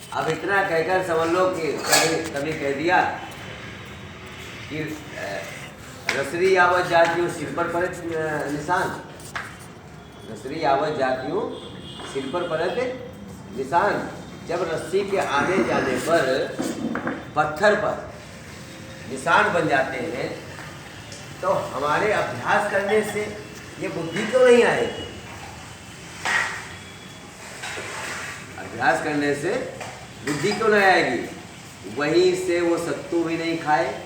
अब इतना कहकर समझ लो कि कभी कह दिया कि रसरी यावत जातियों सिर पर पड़े निशान, रसरी यावत जातियों सिर पर पड़े निशान। जब रस्सी के आने जाने पर पत्थर पर निशान बन जाते हैं तो हमारे अभ्यास करने से ये बुद्धि क्यों नहीं आएगी? अभ्यास करने से बुद्धि क्यों नहीं आएगी? वहीं से वो सत्तू भी नहीं खाए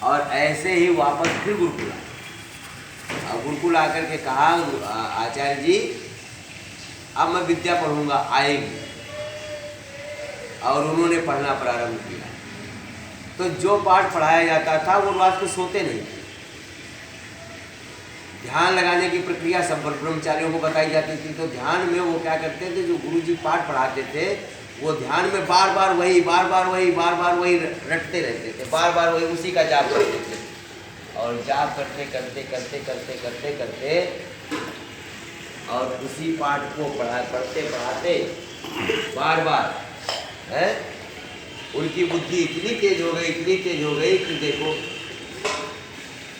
और ऐसे ही वापस फिर गुरुकुल आए। और गुरुकुल आकर के कहा आचार्य जी अब मैं विद्या पढ़ूंगा, आएगी। और उन्होंने पढ़ना प्रारंभ किया। तो जो पाठ पढ़ाया जाता था वो रात को सोते नहीं थे। ध्यान लगाने की प्रक्रिया सब ब्रह्मचारियों को बताई जाती थी। तो ध्यान में वो क्या करते थे, जो गुरु जी पाठ पढ़ाते थे वो ध्यान में बार बार वही रटते रहते थे, बार बार वही उसी का जाप करते थे। और जाप करते करते और उसी पाठ को पढ़ाते बार बार है, उनकी बुद्धि इतनी तेज हो गई कि देखो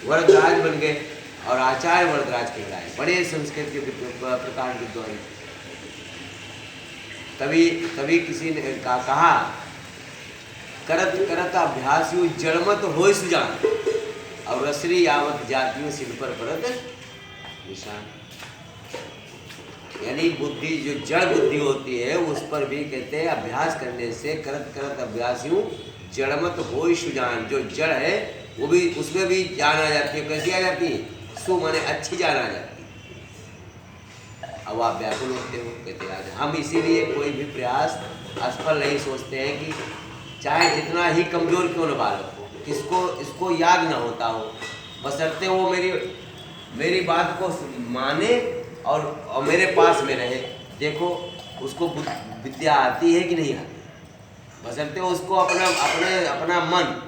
वरदराज बन गए और आचार्य वरदराज कहलाए, बड़े संस्कृत के प्रकार विद्वान। तभी किसी ने कहा करत अभ्यासियों जड़मत होय सुजान और रसरी यावत जातियों सिर पर पड़त निशान। यानी बुद्धि जो जड़ बुद्धि होती है उस पर भी कहते हैं अभ्यास करने से करत अभ्यासियों जड़मत होय सुजान। जो जड़ है वो भी उसमें भी जान आ जाती है। कैसी आ जाती है? सु माने अच्छी जान आ जाती है। अब आप व्याकुल होते हो, कहते हैं हम इसीलिए कोई भी प्रयास असफल नहीं सोचते हैं कि चाहे जितना ही कमजोर क्यों न बालक हो, इसको याद ना होता हो, बशर्ते वो मेरी बात को माने और मेरे पास में रहे। देखो उसको विद्या आती है कि नहीं आती, बशर्ते उसको अपना मन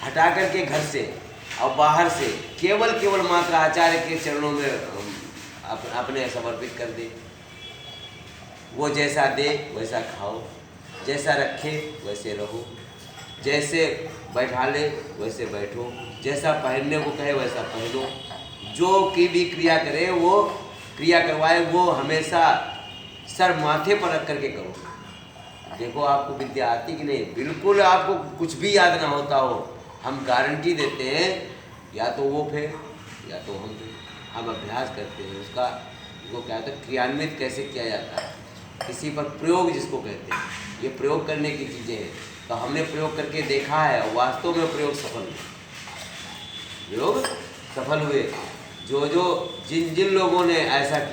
हटा करके घर से और बाहर से केवल मात्र आचार्य के चरणों में अपने समर्पित कर दे। वो जैसा दे वैसा खाओ, जैसा रखे वैसे रहो, जैसे बैठा ले वैसे बैठो, जैसा पहनने को कहे वैसा पहनो, जो की भी क्रिया करे वो क्रिया करवाए वो हमेशा सर माथे पर रख करके करो। देखो आपको विद्या आती कि नहीं। बिल्कुल आपको कुछ भी याद ना होता हो, हम गारंटी देते हैं या तो वो फेल या तो हम फेल। हम अभ्यास करते हैं उसका, वो क्या होता है क्रियान्वित कैसे किया जाता है, किसी पर प्रयोग जिसको कहते हैं। ये प्रयोग करने की चीज़ें हैं। तो हमने प्रयोग करके देखा है और वास्तव में प्रयोग सफल हुए। जो जिन लोगों ने ऐसा किया